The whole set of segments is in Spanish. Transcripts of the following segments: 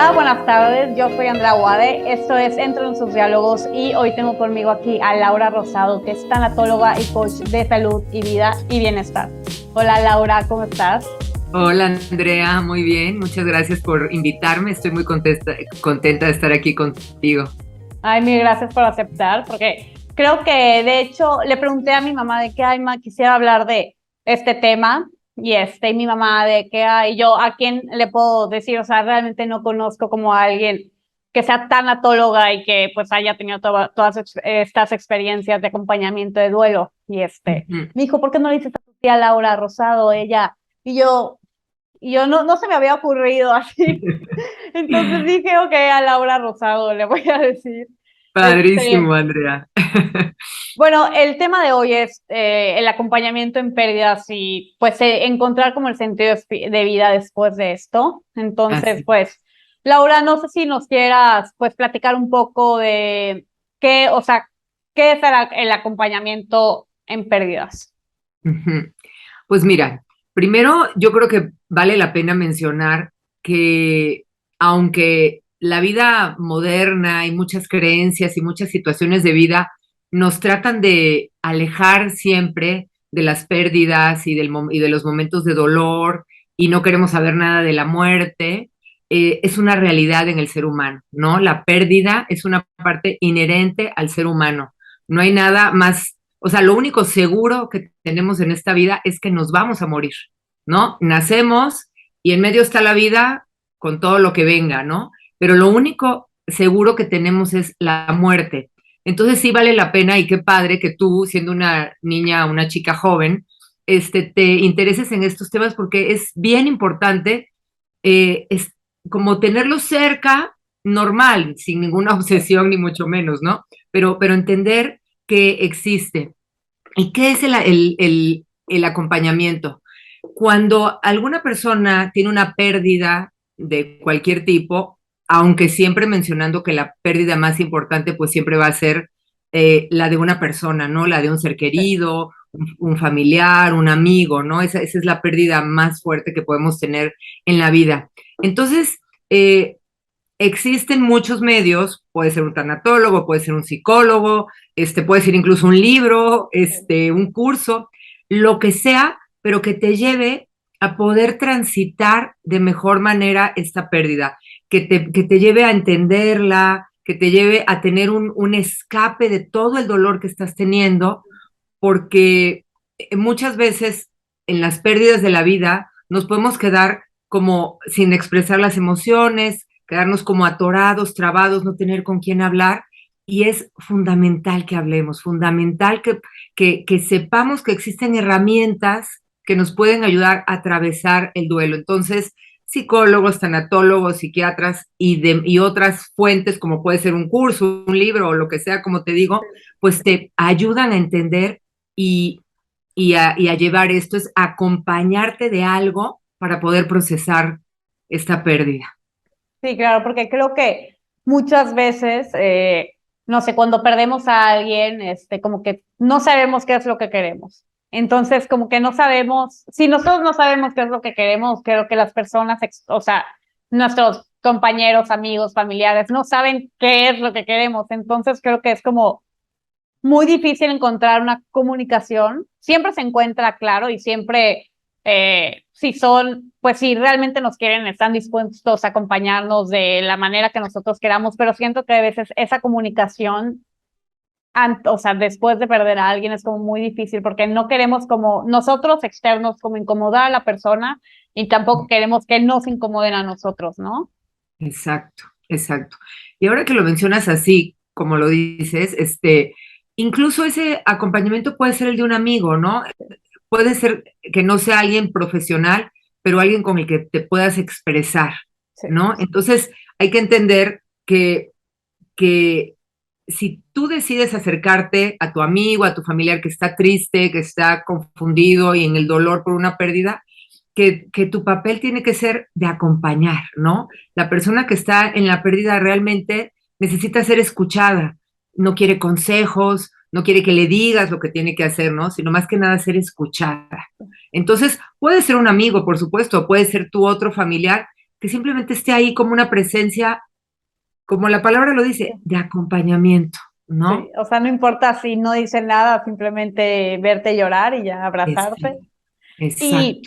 Hola, buenas tardes. Yo soy Andrea Wade. Esto es Entre Nuestros Diálogos y hoy tengo conmigo aquí a Laura Rosado, que es tanatóloga y coach de salud y vida y bienestar. Hola Laura, ¿cómo estás? Hola Andrea, muy bien, muchas gracias por invitarme, estoy muy contenta de estar aquí contigo. Ay, mil gracias por aceptar, porque creo que de hecho le pregunté a mi mamá de que, ay, ma, quisiera hablar de este tema y mi mamá de que, ay, yo a quién le puedo decir, o sea, realmente no conozco como a alguien que sea tanatóloga y que pues haya tenido todas estas experiencias de acompañamiento de duelo Ujú. me dijo, ¿por qué no le dices a tu tía Laura Rosado, ella? Y yo, y yo no se me había ocurrido así. Entonces dije, ok, a Laura Rosado le voy a decir. Padrísimo, Andrea. Bueno, el tema de hoy es el acompañamiento en pérdidas y pues encontrar como el sentido de vida después de esto. Entonces, Así. pues, Laura, no sé si nos quieras pues platicar un poco de qué, o sea, qué es el acompañamiento en pérdidas. Ujú. Pues mira, primero yo creo que vale la pena mencionar que aunque la vida moderna y muchas creencias y muchas situaciones de vida nos tratan de alejar siempre de las pérdidas y de los momentos de dolor y no queremos saber nada de la muerte, es una realidad en el ser humano, ¿no? La pérdida es una parte inherente al ser humano. No hay nada más, o sea, lo único seguro que tenemos en esta vida es que nos vamos a morir, ¿no? Nacemos y en medio está la vida con todo lo que venga, ¿no? Pero lo único seguro que tenemos es la muerte. Entonces sí vale la pena y qué padre que tú, siendo una niña, una chica joven, te intereses en estos temas porque es bien importante, es como tenerlo cerca, normal, sin ninguna obsesión ni mucho menos, ¿no? Pero entender que existe. ¿Y qué es el acompañamiento? Cuando alguna persona tiene una pérdida de cualquier tipo, aunque siempre mencionando que la pérdida más importante pues siempre va a ser la de una persona, ¿no? La de un ser querido, un familiar, un amigo, ¿no? Esa es la pérdida más fuerte que podemos tener en la vida. Entonces, existen muchos medios, puede ser un tanatólogo, puede ser un psicólogo, puede ser incluso un libro, un curso, lo que sea, pero que te lleve a poder transitar de mejor manera esta pérdida, que te lleve a entenderla, que te lleve a tener un escape de todo el dolor que estás teniendo, porque muchas veces en las pérdidas de la vida nos podemos quedar como sin expresar las emociones, quedarnos como atorados, trabados, no tener con quién hablar. Y es fundamental que hablemos, fundamental que sepamos que existen herramientas que nos pueden ayudar a atravesar el duelo. Entonces, psicólogos, tanatólogos, psiquiatras y otras fuentes, como puede ser un curso, un libro o lo que sea, como te digo, pues te ayudan a entender y, y a llevar esto, es acompañarte de algo para poder procesar esta pérdida. Sí, claro, porque creo que muchas veces, no sé, cuando perdemos a alguien, como que no sabemos qué es lo que queremos. Entonces, como que no sabemos, si nosotros no sabemos qué es lo que queremos, creo que las personas, o sea, nuestros compañeros, amigos, familiares, no saben qué es lo que queremos. Entonces, creo que es como muy difícil encontrar una comunicación. Siempre se encuentra claro y siempre, si son, pues si realmente nos quieren, están dispuestos a acompañarnos de la manera que nosotros queramos, pero siento que a veces esa comunicación, o sea, después de perder a alguien es como muy difícil porque no queremos como nosotros externos como incomodar a la persona y tampoco queremos que nos incomoden a nosotros, ¿no? Exacto, exacto. Y ahora que lo mencionas así, como lo dices, incluso ese acompañamiento puede ser el de un amigo, ¿no? Puede ser que no sea alguien profesional, pero alguien con el que te puedas expresar, Sí. ¿no? Entonces, hay que entender que si tú decides acercarte a tu amigo, a tu familiar que está triste, que está confundido y en el dolor por una pérdida, que tu papel tiene que ser de acompañar, ¿no? La persona que está en la pérdida realmente necesita ser escuchada, no quiere consejos, no quiere que le digas lo que tiene que hacer, ¿no? Sino más que nada ser escuchada. Entonces, puede ser un amigo, por supuesto, puede ser tu otro familiar que simplemente esté ahí como una presencia, como la palabra lo dice, de acompañamiento, Sí, ¿no? o sea, no importa si no dicen nada, simplemente verte llorar y ya abrazarte. Sí, exacto. Y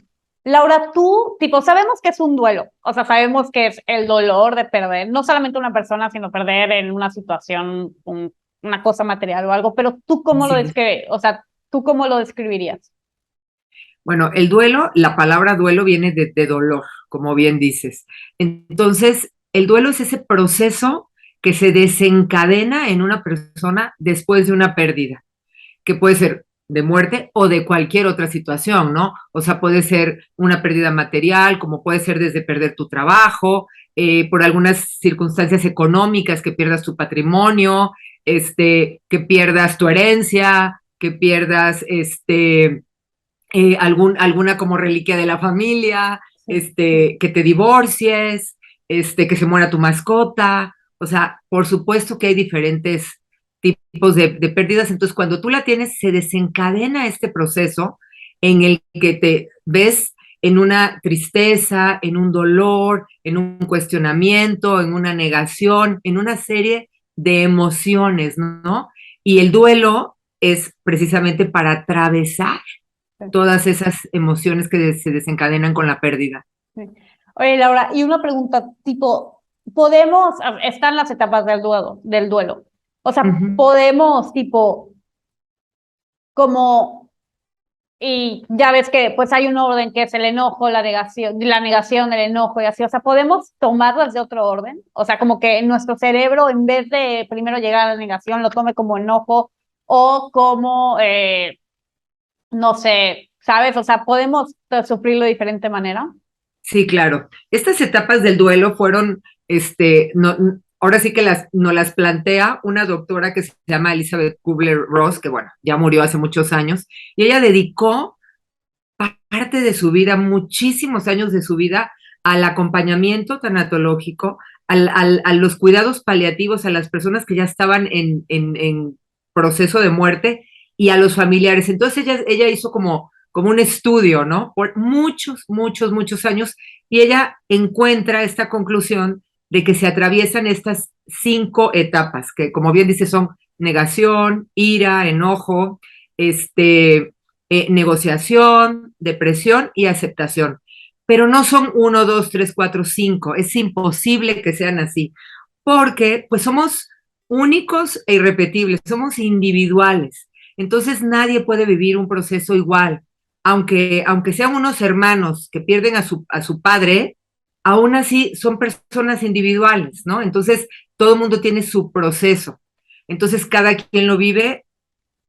Laura, tú, tipo, sabemos que es un duelo, o sea, sabemos que es el dolor de perder, no solamente una persona, sino perder en una situación, una cosa material o algo, pero tú cómo lo Sí. describes, o sea, tú cómo lo describirías. Bueno, el duelo, la palabra duelo viene de dolor, como bien dices. Entonces, el duelo es ese proceso que se desencadena en una persona después de una pérdida, que puede ser de muerte o de cualquier otra situación, ¿no? O sea, puede ser una pérdida material, como puede ser desde perder tu trabajo, por algunas circunstancias económicas, que pierdas tu patrimonio, que pierdas tu herencia, que pierdas alguna como reliquia de la familia, Sí, que te divorcies, que se muera tu mascota. O sea, por supuesto que hay diferentes tipos de pérdidas. Entonces, cuando tú la tienes, se desencadena este proceso en el que te ves en una tristeza, en un dolor, en un cuestionamiento, en una negación, en una serie de emociones, ¿no? Y el duelo es precisamente para atravesar sí, todas esas emociones que se desencadenan con la pérdida. sí. Oye, Laura, y una pregunta, tipo, están las etapas del duelo. O sea, Ujú. podemos, tipo, como y ya ves que pues hay un orden que es el enojo, la negación, el enojo y así. O sea, podemos tomarlas de otro orden. O sea, como que nuestro cerebro, en vez de primero llegar a la negación, lo tome como enojo o como, no sé, ¿sabes? O sea, podemos sufrirlo de diferente manera. Sí, claro. Estas etapas del duelo fueron, no, ahora sí que nos las plantea una doctora que se llama Elizabeth Kubler-Ross, que bueno, ya murió hace muchos años, y ella dedicó parte de su vida, muchísimos años de su vida, al acompañamiento tanatológico, a los cuidados paliativos a las personas que ya estaban en proceso de muerte y a los familiares. Entonces ella hizo como un estudio, ¿no? Por muchos, muchos, muchos años, y ella encuentra esta conclusión de que se atraviesan estas 5 etapas, que como bien dice son negación, ira, enojo, negociación, depresión y aceptación. Pero no son 1, 2, 3, 4, 5. Es imposible que sean así, porque pues somos únicos e irrepetibles, somos individuales. Entonces nadie puede vivir un proceso igual. Aunque sean unos hermanos que pierden a su padre, aún así son personas individuales, ¿no? Entonces todo el mundo tiene su proceso. Entonces cada quien lo vive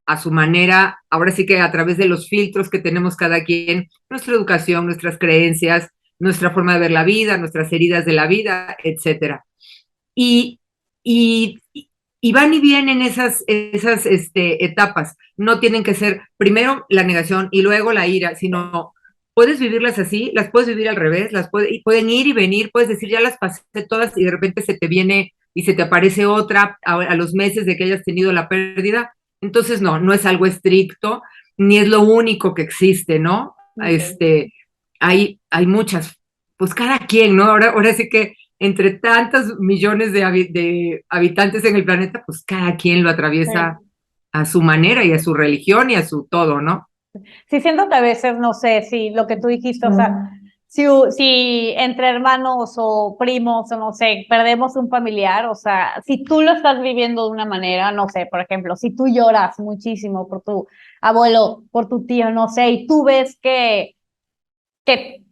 a su manera, ahora sí que a través de los filtros que tenemos cada quien, nuestra educación, nuestras creencias, nuestra forma de ver la vida, nuestras heridas de la vida, etcétera. Y, y, y van y vienen esas etapas. No tienen que ser primero la negación y luego la ira, sino puedes vivirlas así, las puedes vivir al revés, pueden ir y venir, puedes decir, ya las pasé todas y de repente se te viene y se te aparece otra a los meses de que hayas tenido la pérdida. Entonces, no es algo estricto, ni es lo único que existe, ¿no? Okay. Hay muchas, pues cada quien, ¿no? Ahora sí que entre tantos millones de habitantes en el planeta, pues cada quien lo atraviesa Sí. a su manera y a su religión y a su todo, ¿no? Sí, siento que a veces, no sé, si lo que tú dijiste, o sea, si entre hermanos o primos, o no sé, perdemos un familiar, o sea, si tú lo estás viviendo de una manera, no sé, por ejemplo, si tú lloras muchísimo por tu abuelo, por tu tío, no sé, y tú ves que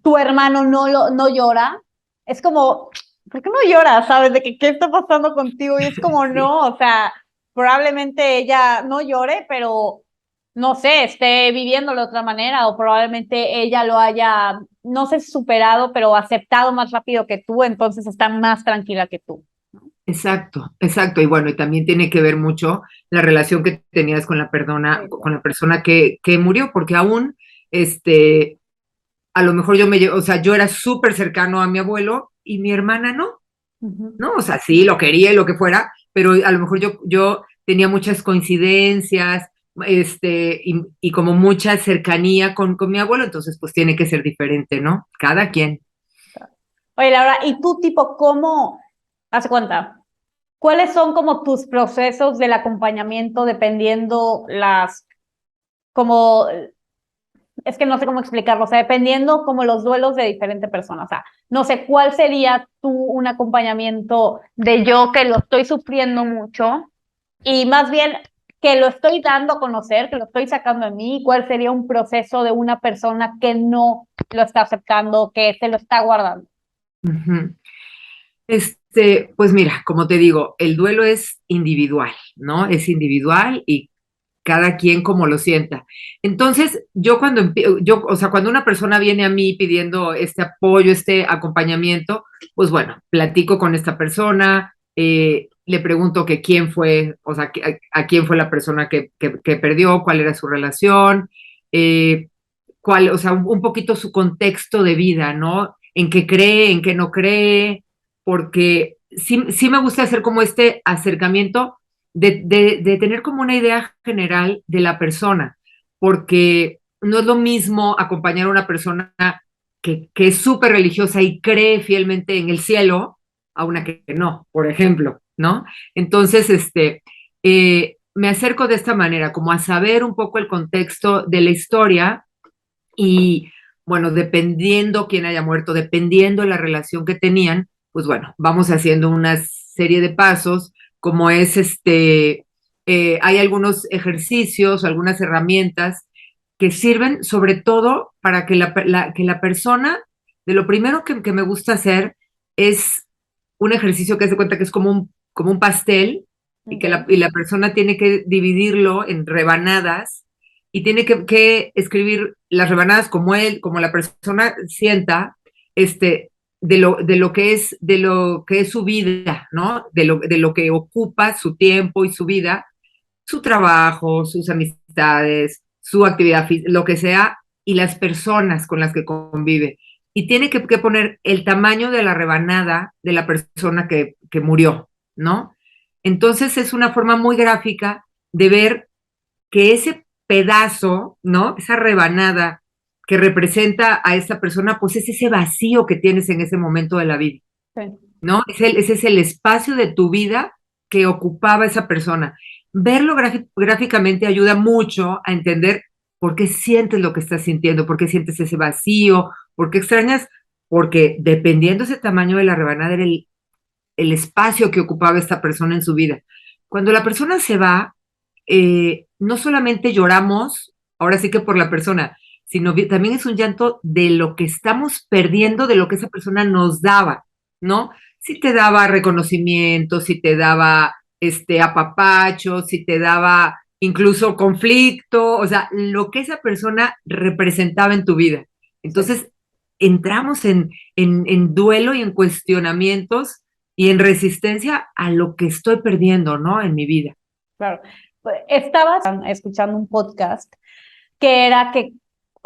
tu hermano no llora, es como, ¿por qué no lloras? ¿Sabes? De que qué está pasando contigo y es como, Sí. no, o sea, probablemente ella no llore, pero no sé, esté viviendo de otra manera o probablemente ella lo haya, no sé si superado, pero aceptado más rápido que tú, entonces está más tranquila que tú. Exacto, exacto. Y bueno, y también tiene que ver mucho la relación que tenías con Sí, con la persona que murió, porque aún, este, a lo mejor o sea, yo era súper cercano a mi abuelo y mi hermana no. ujú, ¿No? O sea, sí, lo quería y lo que fuera, pero a lo mejor yo tenía muchas coincidencias, y como mucha cercanía con mi abuelo, entonces pues tiene que ser diferente, ¿no? Cada quien. Oye, Laura, ¿y tú tipo cómo, hace cuenta? ¿Cuáles son como tus procesos del acompañamiento dependiendo como, es que no sé cómo explicarlo, o sea, dependiendo como los duelos de diferentes personas, o sea, no sé, ¿cuál sería tú un acompañamiento de yo que lo estoy sufriendo mucho y más bien que lo estoy dando a conocer, que lo estoy sacando de mí? ¿Cuál sería un proceso de una persona que no lo está aceptando, que se lo está guardando? Ujú. Pues mira, como te digo, el duelo es individual, ¿no? Es individual y cada quien como lo sienta. Entonces, o sea, cuando una persona viene a mí pidiendo este apoyo, este acompañamiento, pues bueno, platico con esta persona, le pregunto que quién fue, o sea, a quién fue la persona que perdió, cuál era su relación, eh, o sea, un poquito su contexto de vida, ¿no? En qué cree, en qué no cree, porque sí me gusta hacer como este acercamiento de tener como una idea general de la persona, porque no es lo mismo acompañar a una persona que es súper religiosa y cree fielmente en el cielo a una que no, por ejemplo, ¿no? Entonces, me acerco de esta manera, como a saber un poco el contexto de la historia y, bueno, dependiendo quién haya muerto, dependiendo la relación que tenían, pues bueno, vamos haciendo una serie de pasos, como es hay algunos ejercicios, algunas herramientas que sirven sobre todo para que que la persona, de lo primero que me gusta hacer es un ejercicio que hace cuenta que es como un pastel y Okay. y la persona tiene que dividirlo en rebanadas y tiene que escribir las rebanadas como la persona sienta, de lo que es su vida, ¿no? De lo que ocupa su tiempo y su vida, su trabajo, sus amistades, su actividad física, lo que sea, y las personas con las que convive. Y tiene que poner el tamaño de la rebanada de la persona que murió, ¿no? Entonces es una forma muy gráfica de ver que ese pedazo, ¿no? Esa rebanada que representa a esta persona, pues es ese vacío que tienes en ese momento de la vida, Sí. ¿no? Ese es el espacio de tu vida que ocupaba esa persona. Verlo gráficamente ayuda mucho a entender por qué sientes lo que estás sintiendo, por qué sientes ese vacío, por qué extrañas, porque dependiendo ese tamaño de la rebanada era el espacio que ocupaba esta persona en su vida. Cuando la persona se va, no solamente lloramos, ahora sí que por la persona, sino también es un llanto de lo que estamos perdiendo, de lo que esa persona nos daba, ¿no? Si te daba reconocimiento, si te daba apapacho, si te daba incluso conflicto, o sea, lo que esa persona representaba en tu vida. Sí. Entonces, entramos en duelo y en cuestionamientos y en resistencia a lo que estoy perdiendo, ¿no? En mi vida. Claro. Pues, estaba escuchando un podcast que era que,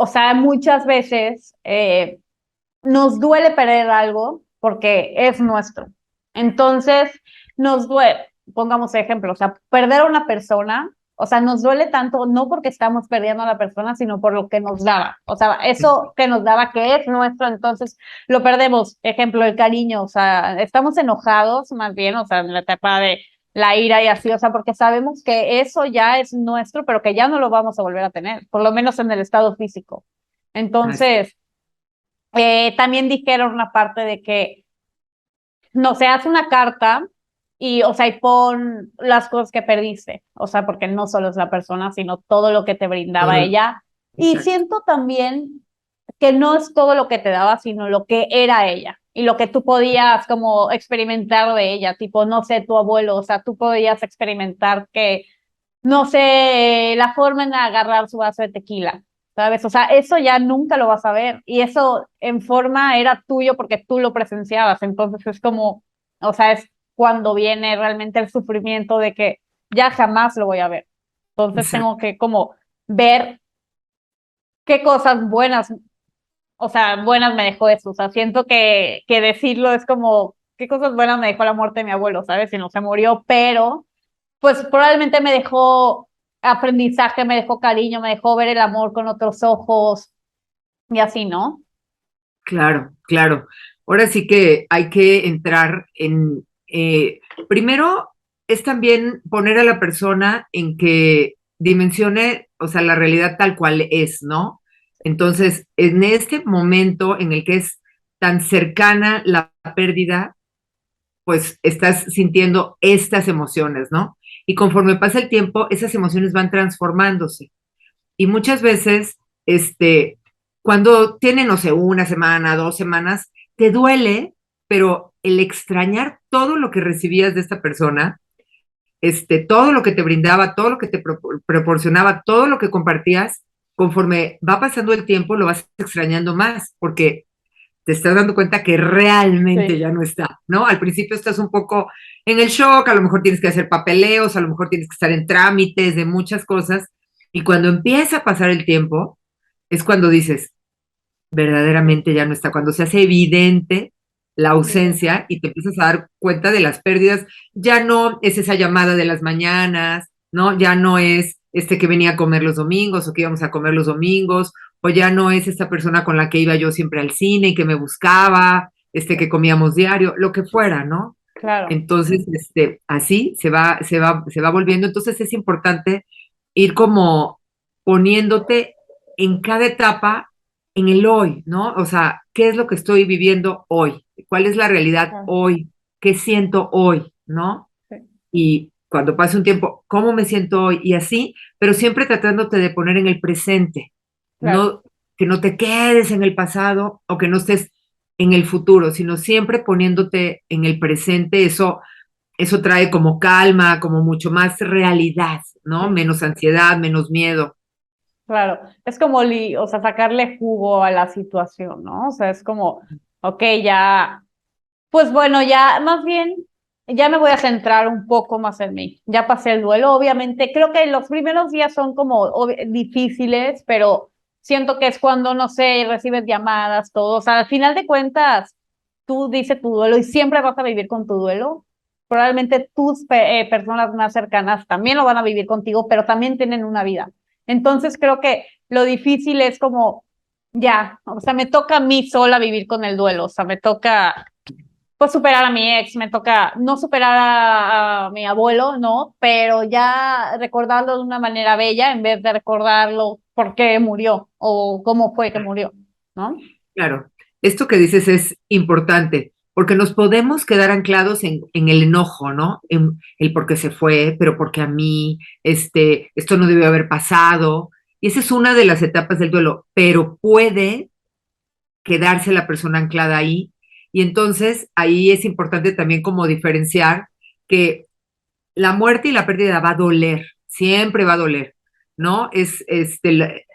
o sea, muchas veces nos duele perder algo porque es nuestro. Entonces, nos duele, pongamos ejemplo, o sea, perder a una persona, o sea, nos duele tanto no porque estamos perdiendo a la persona, sino por lo que nos daba. O sea, eso que nos daba que es nuestro, entonces lo perdemos. Ejemplo, el cariño, o sea, estamos enojados más bien, o sea, en la etapa de la ira y así, o sea, porque sabemos que eso ya es nuestro, pero que ya no lo vamos a volver a tener, por lo menos en el estado físico. Así, Entonces, también dijeron una parte de que no se hace una carta y, o sea, y pon las cosas que perdiste, o sea, porque no solo es la persona, sino todo lo que te brindaba todo, ella. Y exacto, siento también que no es todo lo que te daba, sino lo que era ella y lo que tú podías como experimentar de ella, tipo, no sé, tu abuelo, o sea, tú podías experimentar que no sé, la forma en agarrar su vaso de tequila, ¿sabes? O sea, eso ya nunca lo vas a ver y eso en forma era tuyo porque tú lo presenciabas, entonces es como, o sea, es cuando viene realmente el sufrimiento de que ya jamás lo voy a ver. Entonces exacto, tengo que como ver qué cosas buenas, o sea, buenas me dejó eso, o sea, siento que decirlo es como, qué cosas buenas me dejó la muerte de mi abuelo, ¿sabes? Si no se murió, pero pues probablemente me dejó aprendizaje, me dejó cariño, me dejó ver el amor con otros ojos y así, ¿no? claro, claro. ahora sí que hay que entrar en, primero es también poner a la persona en que dimensione, o sea, la realidad tal cual es, ¿no? Entonces, en este momento en el que es tan cercana la pérdida, pues estás sintiendo estas emociones, ¿no? Y conforme pasa el tiempo, esas emociones van transformándose. Y muchas veces, cuando tiene, no sé, una semana, 2 semanas, te duele, pero el extrañar todo lo que recibías de esta persona, todo lo que te brindaba, todo lo que te proporcionaba, todo lo que compartías, conforme va pasando el tiempo, lo vas extrañando más, porque te estás dando cuenta que realmente Sí, ya no está, ¿no? Al principio estás un poco en el shock, a lo mejor tienes que hacer papeleos, a lo mejor tienes que estar en trámites de muchas cosas, y cuando empieza a pasar el tiempo, es cuando dices, verdaderamente ya no está, cuando se hace evidente la ausencia y te empiezas a dar cuenta de las pérdidas, ya no es esa llamada de las mañanas, ¿no? Ya no es que venía a comer los domingos o que íbamos a comer los domingos, o ya no es esta persona con la que iba yo siempre al cine y que me buscaba, que comíamos diario, lo que fuera, ¿no? claro. Entonces, así se va volviendo. Entonces es importante ir como poniéndote en cada etapa en el hoy, ¿no? O sea, ¿qué es lo que estoy viviendo hoy? ¿Cuál es la realidad Claro, hoy? ¿Qué siento hoy? ¿No? sí, Y cuando pase un tiempo, ¿cómo me siento hoy? Y así, pero siempre tratándote de poner en el presente, claro. no que no te quedes en el pasado o que no estés en el futuro, sino siempre poniéndote en el presente, eso trae como calma, como mucho más realidad, ¿no? Sí. Menos ansiedad, menos miedo. Claro, es como, o sea, sacarle jugo a la situación, ¿no? O sea, es como, ok, ya, pues bueno, ya, más bien, ya me voy a centrar un poco más en mí. Ya pasé el duelo, obviamente, creo que los primeros días son como difíciles, pero siento que es cuando, no sé, recibes llamadas, todo. O sea, al final de cuentas, tú dices tu duelo y siempre vas a vivir con tu duelo. Probablemente tus personas más cercanas también lo van a vivir contigo, pero también tienen una vida. Entonces creo que lo difícil es como, ya, o sea, me toca a mí sola vivir con el duelo, o sea, me toca pues superar a mi ex, me toca no superar a mi abuelo, no, pero ya recordarlo de una manera bella en vez de recordarlo por qué murió o cómo fue que murió, ¿no? Claro, esto que dices es importante, porque nos podemos quedar anclados en el enojo, ¿no? En el por qué se fue, pero porque a mí, esto no debió haber pasado. Y esa es una de las etapas del duelo, pero puede quedarse la persona anclada ahí. Y entonces ahí es importante también como diferenciar que la muerte y la pérdida va a doler, siempre va a doler, ¿no?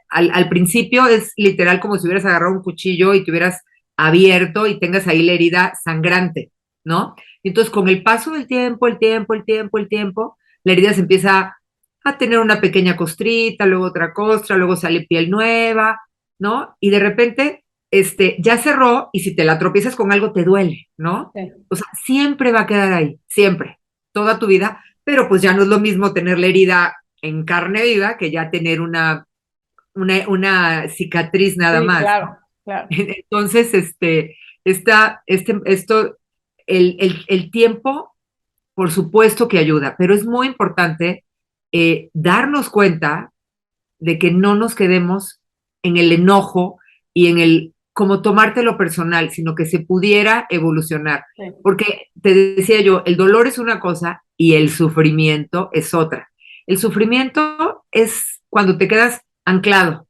Al principio es literal como si hubieras agarrado un cuchillo y te hubieras abierto y tengas ahí la herida sangrante, ¿no? Y entonces con el paso del tiempo, el tiempo, la herida se empieza a tener una pequeña costrita, luego otra costra, luego sale piel nueva, ¿no? Y de repente, ya cerró y si te la tropiezas con algo te duele, ¿no? Sí, O sea, siempre va a quedar ahí, siempre, toda tu vida, pero pues ya no es lo mismo tener la herida en carne viva que ya tener una cicatriz nada sí, más, claro, ¿no? claro. Entonces, esto, el tiempo, por supuesto que ayuda, pero es muy importante darnos cuenta de que no nos quedemos en el enojo y en el como tomártelo personal, sino que se pudiera evolucionar. Sí, Porque te decía yo, el dolor es una cosa y el sufrimiento es otra. El sufrimiento es cuando te quedas anclado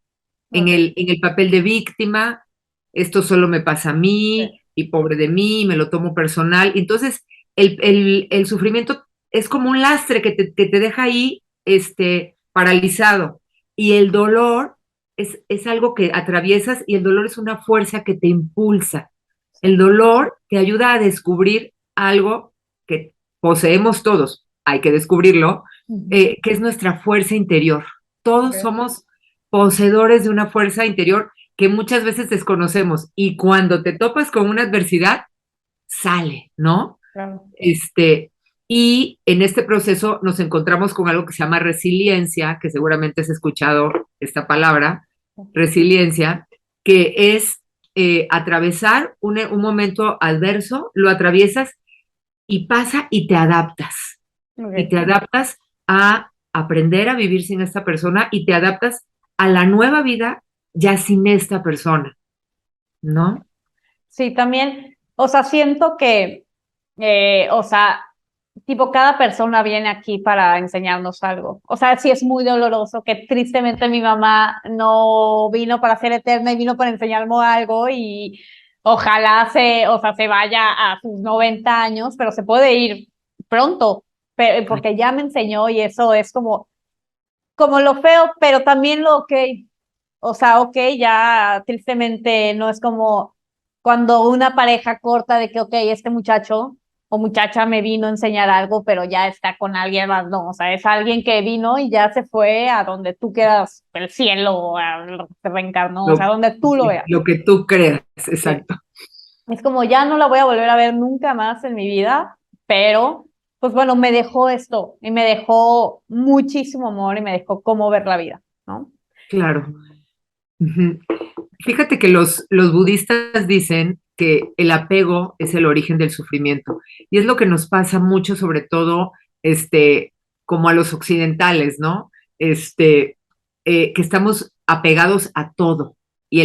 en ok, el papel de víctima, esto solo me pasa a sí, mí y pobre de mí, me lo tomo personal. Entonces, el sufrimiento es como un lastre que te deja ahí paralizado. Y el dolor es algo que atraviesas y el dolor es una fuerza que te impulsa. El sí. dolor te ayuda a descubrir algo que poseemos todos, hay que descubrirlo, Ujú, que es nuestra fuerza interior. Todos ok, somos poseedores de una fuerza interior que muchas veces desconocemos y cuando te topas con una adversidad, sale, ¿no? claro, Y en este proceso nos encontramos con algo que se llama resiliencia, que seguramente has escuchado esta palabra, resiliencia, que es atravesar un momento adverso, lo atraviesas y pasa y te adaptas. Y Ok. te adaptas a aprender a vivir sin esta persona y te adaptas a la nueva vida ya sin esta persona, ¿no? Sí, también, o sea, siento que, o sea, tipo, cada persona viene aquí para enseñarnos algo. O sea, sí es muy doloroso que tristemente mi mamá no vino para ser eterna y vino para enseñarme algo y ojalá o sea, se vaya a sus 90 años, pero se puede ir pronto, porque ya me enseñó y eso es como lo feo, pero también lo ok. O sea, ok, ya tristemente no es como cuando una pareja corta de que, ok, este muchacho o muchacha me vino a enseñar algo, pero ya está con alguien más, no, o sea, es alguien que vino y ya se fue a donde tú quieras, el cielo, se reencarnó, o sea, Lo, donde tú lo veas. lo que tú creas, Sí. exacto. Es como ya no la voy a volver a ver nunca más en mi vida, pero pues bueno, me dejó esto y me dejó muchísimo amor y me dejó cómo ver la vida, ¿no? Claro. Ujú. Fíjate que los budistas dicen que el apego es el origen del sufrimiento. Y es lo que nos pasa mucho, sobre todo, como a los occidentales, ¿no? Que estamos apegados a todo. Y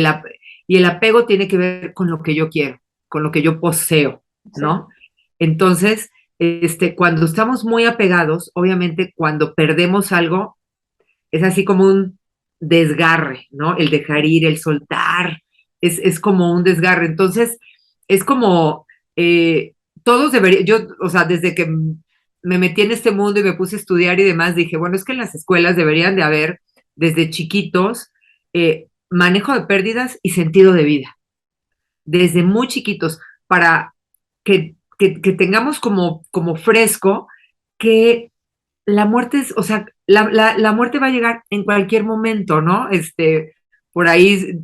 y el apego tiene que ver con lo que yo quiero, con lo que yo poseo, Sí, ¿no? Entonces, cuando estamos muy apegados, obviamente cuando perdemos algo, es así como un desgarre, ¿no? El dejar ir, el soltar, es como un desgarre. Entonces, es como, todos deberían, yo, o sea, desde que me metí en este mundo y me puse a estudiar y demás, dije, bueno, es que en las escuelas deberían de haber, desde chiquitos, manejo de pérdidas y sentido de vida, desde muy chiquitos, para que tengamos como fresco que la muerte es, o sea, la muerte va a llegar en cualquier momento, ¿no? Por ahí,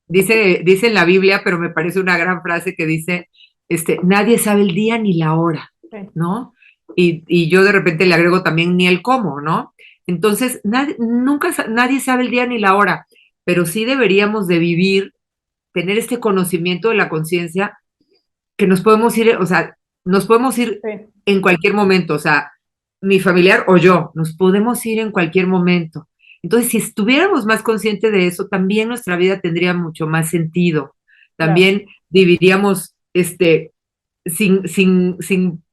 dice en la Biblia, pero me parece una gran frase que dice, nadie sabe el día ni la hora, sí, ¿no? Y yo de repente le agrego también ni el cómo, ¿no? Entonces, nadie sabe el día ni la hora, pero sí deberíamos de vivir, tener este conocimiento de la conciencia que nos podemos ir, o sea, nos podemos ir sí. en cualquier momento, o sea, mi familiar o yo, nos podemos ir en cualquier momento. Entonces, si estuviéramos más conscientes de eso, también nuestra vida tendría mucho más sentido. Claro. También viviríamos sin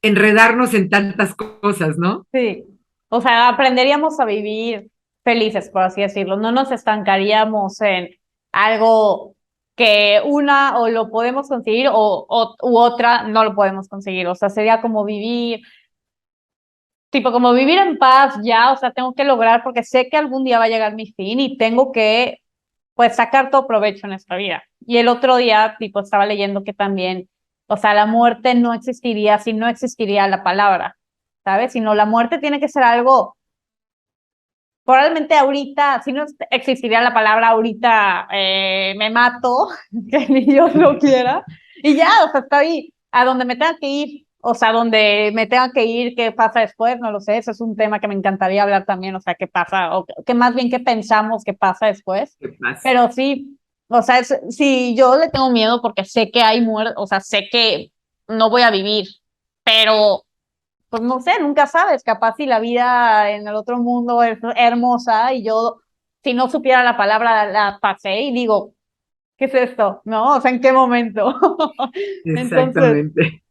enredarnos en tantas cosas, ¿no? Sí, o sea, aprenderíamos a vivir felices, por así decirlo. No nos estancaríamos en algo que una o lo podemos conseguir u otra no lo podemos conseguir. O sea, sería como vivir, tipo como vivir en paz ya, o sea, tengo que lograr porque sé que algún día va a llegar mi fin y tengo que, pues, sacar todo provecho en esta vida. Y el otro día, tipo, estaba leyendo que también, o sea, la muerte no existiría si no existiría la palabra, ¿sabes? Sino la muerte tiene que ser algo. Probablemente ahorita, si no existiría la palabra ahorita, me mato, que ni Dios lo quiera, y ya, o sea, estoy a donde me tenga que ir, o sea, donde me tenga que ir, qué pasa después, no lo sé, eso es un tema que me encantaría hablar también, o sea, qué pasa, o que más bien qué pensamos que pasa después, ¿Qué pasa? pero sí, o sea, sí, yo le tengo miedo porque sé que hay muerte, o sea, sé que no voy a vivir, pero pues no sé, nunca sabes, capaz si la vida en el otro mundo es hermosa y yo, si no supiera la palabra, la pasé y digo, ¿qué es esto? ¿No? O sea, ¿en qué momento? Entonces, Exactamente,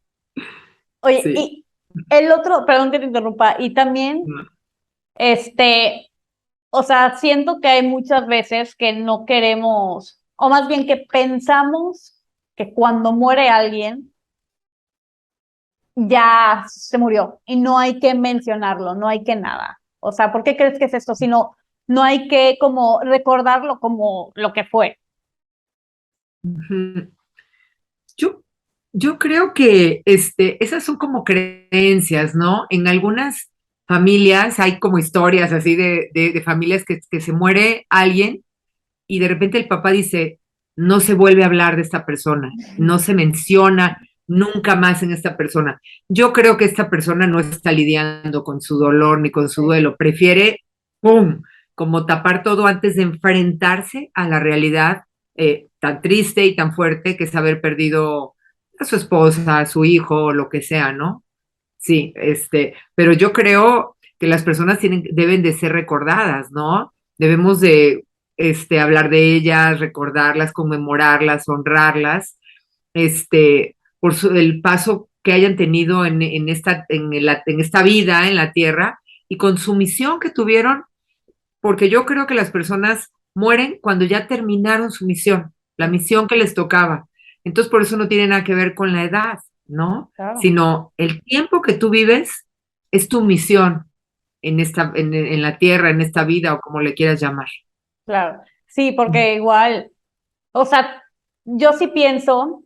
oye, sí. y el otro, perdón que te interrumpa, y también, este, o sea, siento que hay muchas veces que no queremos, o más bien que pensamos que cuando muere alguien, ya se murió y no hay que mencionarlo, no hay que nada. O sea, ¿por qué crees que es esto? Sino, no hay que como recordarlo como lo que fue. Ujú. Yo, yo creo que esas son como creencias, ¿no? En algunas familias hay como historias así de familias que se muere alguien y de repente el papá dice, no se vuelve a hablar de esta persona, no se menciona nunca más en esta persona. Yo creo que esta persona no está lidiando con su dolor ni con su Sí, duelo, prefiere, ¡pum!, como tapar todo antes de enfrentarse a la realidad tan triste y tan fuerte que es haber perdido a su esposa, a su hijo, o lo que sea, ¿no? Sí, pero yo creo que las personas deben de ser recordadas, ¿no? Debemos de, hablar de ellas, recordarlas, conmemorarlas, honrarlas, por el paso que hayan tenido en esta vida, en la tierra, y con su misión que tuvieron, porque yo creo que las personas mueren cuando ya terminaron su misión, la misión que les tocaba. Entonces, por eso no tiene nada que ver con la edad, ¿no? Claro, Sino el tiempo que tú vives es tu misión en la tierra, en esta vida o como le quieras llamar. claro. Sí, porque igual, o sea, yo sí pienso,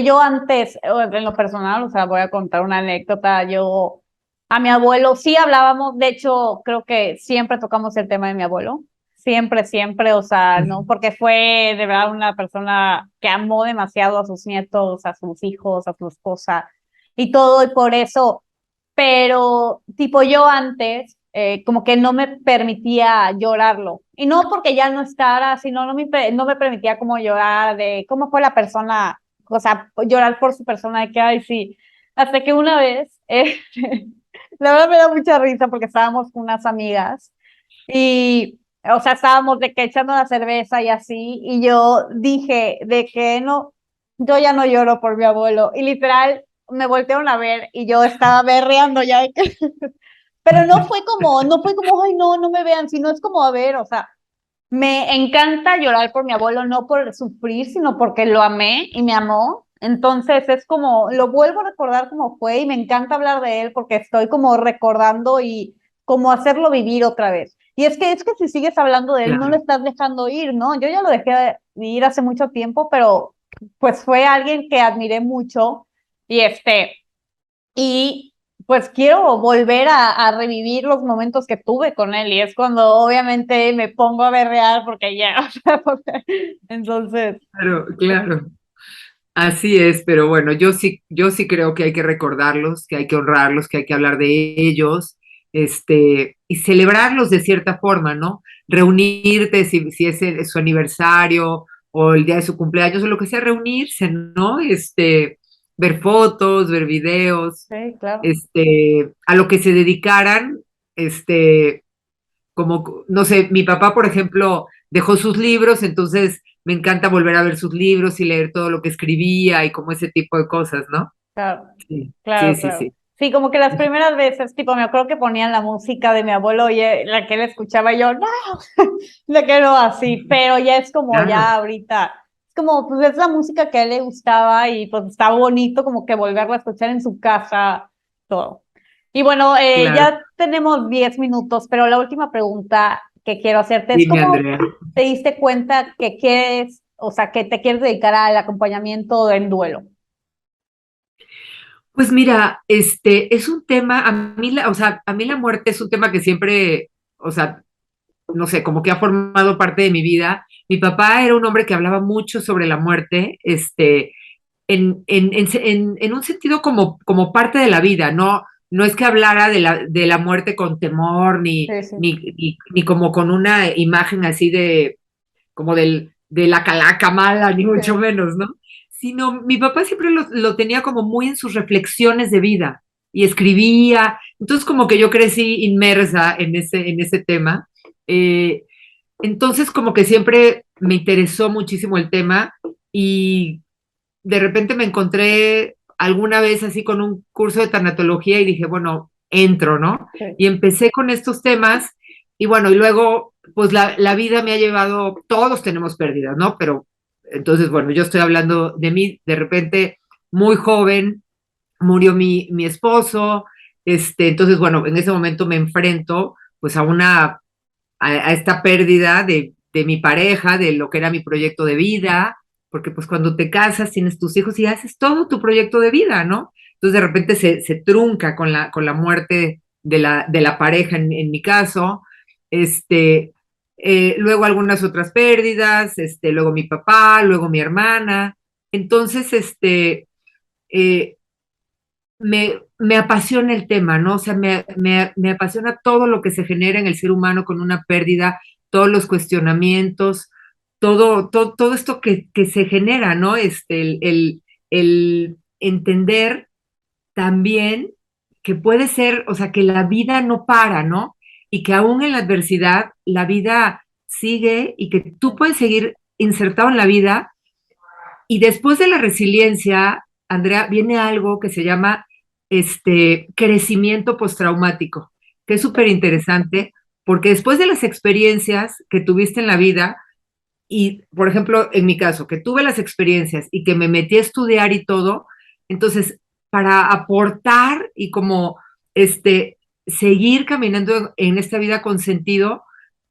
yo antes, en lo personal, o sea, voy a contar una anécdota, yo a mi abuelo sí hablábamos, de hecho, creo que siempre tocamos el tema de mi abuelo, siempre, siempre, o sea, no, porque fue de verdad una persona que amó demasiado a sus nietos, a sus hijos, a su esposa y todo, y por eso, pero tipo yo antes, como que no me permitía llorarlo. Y no porque ya no estara, sino no me permitía como llorar de cómo fue la persona, o sea, llorar por su persona, de que, ay, sí. Hasta que una vez, la verdad me da mucha risa porque estábamos con unas amigas y, o sea, estábamos de que echando la cerveza y así, y yo dije de que no, yo ya no lloro por mi abuelo. Y literal, me voltearon a ver y yo estaba berreando ya de que pero no fue como, ay, no, no me vean, sino es como, a ver, o sea, me encanta llorar por mi abuelo, no por sufrir, sino porque lo amé y me amó. Entonces es como, lo vuelvo a recordar como fue y me encanta hablar de él porque estoy como recordando y como hacerlo vivir otra vez. Y es que si sigues hablando de él, no lo Claro, estás dejando ir, ¿no? Yo ya lo dejé de ir hace mucho tiempo, pero pues fue alguien que admiré mucho y y pues quiero volver a revivir los momentos que tuve con él y es cuando obviamente me pongo a berrear porque ya, o sea, entonces, claro, claro. Así es, pero bueno, yo sí creo que hay que recordarlos, que hay que honrarlos, que hay que hablar de ellos, y celebrarlos de cierta forma, ¿no? Reunirte, si es su aniversario o el día de su cumpleaños o lo que sea, reunirse, ¿no? Ver fotos, ver videos, sí, claro. a lo que se dedicaran, como, no sé, mi papá, por ejemplo, dejó sus libros, entonces me encanta volver a ver sus libros y leer todo lo que escribía y como ese tipo de cosas, ¿no? Claro, Sí, sí, claro, sí, claro. sí. Sí, como que las primeras veces, tipo, me acuerdo que ponían la música de mi abuelo y la que él escuchaba y yo, no, le quedo así, pero ya es como Claro, ya ahorita, es como, pues es la música que a él le gustaba y pues está bonito como que volverla a escuchar en su casa, todo. Y bueno, claro. ya tenemos 10 minutos, pero la última pregunta que quiero hacerte es, Dime, ¿cómo Andrea. te diste cuenta que quieres, o sea, que te quieres dedicar al acompañamiento en duelo? Pues mira, es un tema, o sea, a mí la muerte es un tema que siempre, o sea, no sé, como que ha formado parte de mi vida. Mi papá era un hombre que hablaba mucho sobre la muerte, en un sentido como parte de la vida, no, no es que hablara de la muerte con temor, Sí, sí. ni como con una imagen así como de la calaca mala, ni mucho Sí. menos, ¿no? Sino mi papá siempre lo tenía como muy en sus reflexiones de vida y escribía, entonces como que yo crecí inmersa en ese tema. Eh, entonces como que siempre me interesó muchísimo el tema y de repente me encontré alguna vez así con un curso de tanatología y dije, bueno, entro, ¿no? Sí. Y empecé con estos temas y bueno, y luego, pues la vida me ha llevado, todos tenemos pérdidas, ¿no? Pero entonces, bueno, yo estoy hablando de mí, de repente, muy joven, murió mi esposo, entonces, bueno, en ese momento me enfrento pues a esta pérdida de mi pareja, de lo que era mi proyecto de vida, porque pues cuando te casas tienes tus hijos y haces todo tu proyecto de vida, ¿no? Entonces de repente se trunca con la muerte de la pareja en mi caso, este, luego algunas otras pérdidas, luego mi papá, luego mi hermana. Entonces, eh, me apasiona el tema, ¿no? O sea, me apasiona todo lo que se genera en el ser humano con una pérdida, todos los cuestionamientos. todo esto que se genera, ¿no? El entender también que puede ser, o sea, que la vida no para, ¿no? Y que aún en la adversidad la vida sigue y que tú puedes seguir insertado en la vida. Y después de la resiliencia, Andrea, viene algo que se llama crecimiento postraumático, que es súper interesante porque después de las experiencias que tuviste en la vida, y por ejemplo, en mi caso, que tuve las experiencias y que me metí a estudiar y todo, entonces, para aportar y como seguir caminando en esta vida con sentido,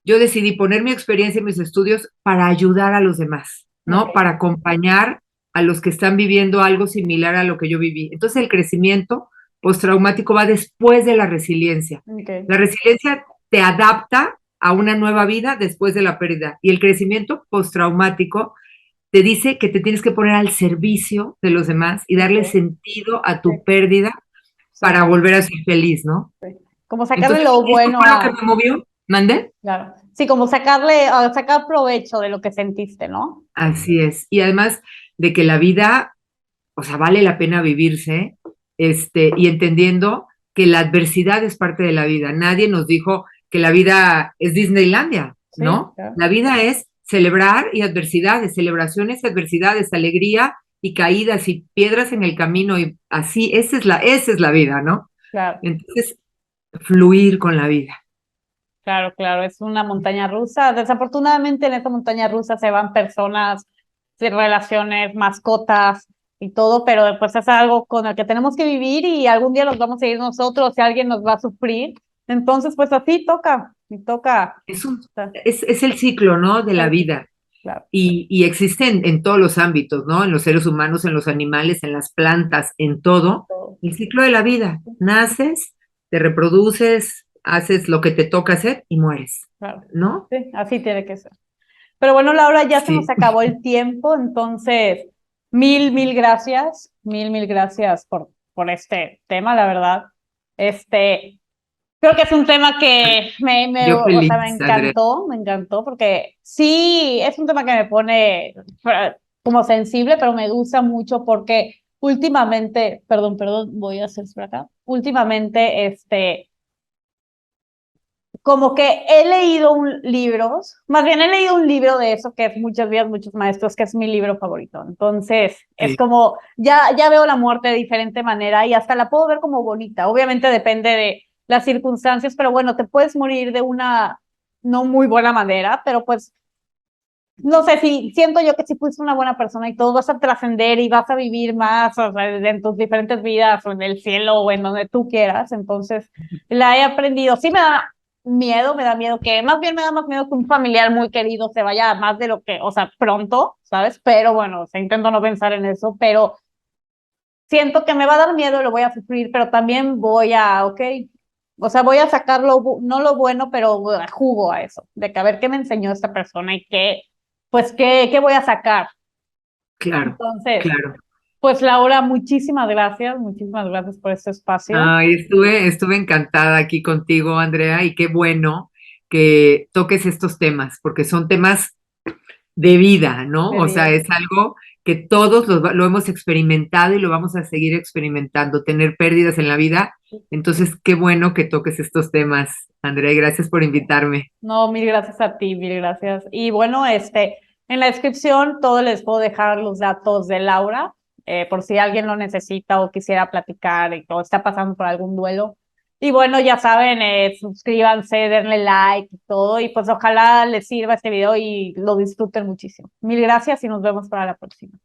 yo decidí poner mi experiencia y mis estudios para ayudar a los demás, ¿no? Okay, Para acompañar a los que están viviendo algo similar a lo que yo viví. Entonces, el crecimiento postraumático va después de la resiliencia. okay, La resiliencia te adapta a una nueva vida después de la pérdida. Y el crecimiento postraumático te dice que te tienes que poner al servicio de los demás y darle okay, sentido a sí, tu pérdida sí, para volver a ser feliz, ¿no? sí. Como sacarle Entonces, lo esto bueno fue lo que a, me movió. ¿Mandé? claro, sí, como sacarle, sacar provecho de lo que sentiste, ¿no? Así es. Y además de que la vida, o sea, vale la pena vivirse, y entendiendo que la adversidad es parte de la vida. Nadie nos dijo que la vida es Disneylandia, Sí, ¿no? claro. La vida es celebrar y adversidades, celebraciones y adversidades, alegría y caídas y piedras en el camino y así, esa es la vida, ¿no? Claro, Entonces, fluir con la vida. claro, claro, es una montaña rusa. Desafortunadamente en esta montaña rusa se van personas, relaciones, mascotas y todo, pero pues es algo con el que tenemos que vivir y algún día nos vamos a ir nosotros y alguien nos va a sufrir. Entonces, pues así toca, y toca. Es, O sea, es el ciclo, ¿no? De la sí, vida. claro, Y existe en todos los ámbitos, ¿no? En los seres humanos, en los animales, en las plantas, en todo. todo. El ciclo de la vida. Naces, te reproduces, haces lo que te toca hacer y mueres, Claro, ¿no? sí, así tiene que ser. Pero bueno, Laura, ya se nos Sí. acabó el tiempo, entonces mil gracias, mil gracias por este tema, la verdad. Este, creo que es un tema que Yo o sea, feliz, Andrea. me encantó, porque sí, es un tema que me pone como sensible, pero me gusta mucho porque últimamente, perdón, voy a hacer por acá. Últimamente, como que he leído libros, más bien he leído un libro de eso que es Muchos días, muchos maestros, que es mi libro favorito. Entonces, es Sí, como, ya veo la muerte de diferente manera y hasta la puedo ver como bonita. Obviamente depende de las circunstancias, pero bueno, te puedes morir de una no muy buena manera, pero pues no sé si siento yo que si fuiste una buena persona y todo vas a trascender y vas a vivir más, o sea, en tus diferentes vidas o en el cielo o en donde tú quieras. Entonces, la he aprendido. Sí me da miedo que, más bien me da más miedo que un familiar muy querido se vaya más de lo que, o sea, pronto, ¿sabes? Pero bueno, o sea, intento no pensar en eso, pero siento que me va a dar miedo, lo voy a sufrir, pero también voy a, ok, o sea, voy a sacar no lo bueno, pero jugo a eso, de que a ver qué me enseñó esta persona y qué, pues, qué voy a sacar. claro, Entonces, claro. pues Laura, muchísimas gracias por este espacio. Ay, estuve encantada aquí contigo, Andrea, y qué bueno que toques estos temas, porque son temas de vida, ¿no? De O sea, vida. es algo que todos lo hemos experimentado y lo vamos a seguir experimentando, tener pérdidas en la vida. Entonces, qué bueno que toques estos temas, Andrea, y gracias por invitarme. No, mil gracias a ti, mil gracias. Y bueno, en la descripción todo les puedo dejar los datos de Laura, por si alguien lo necesita o quisiera platicar o está pasando por algún duelo. Y bueno, ya saben, suscríbanse, denle like y todo, y pues ojalá les sirva este video y lo disfruten muchísimo. Mil gracias y nos vemos para la próxima.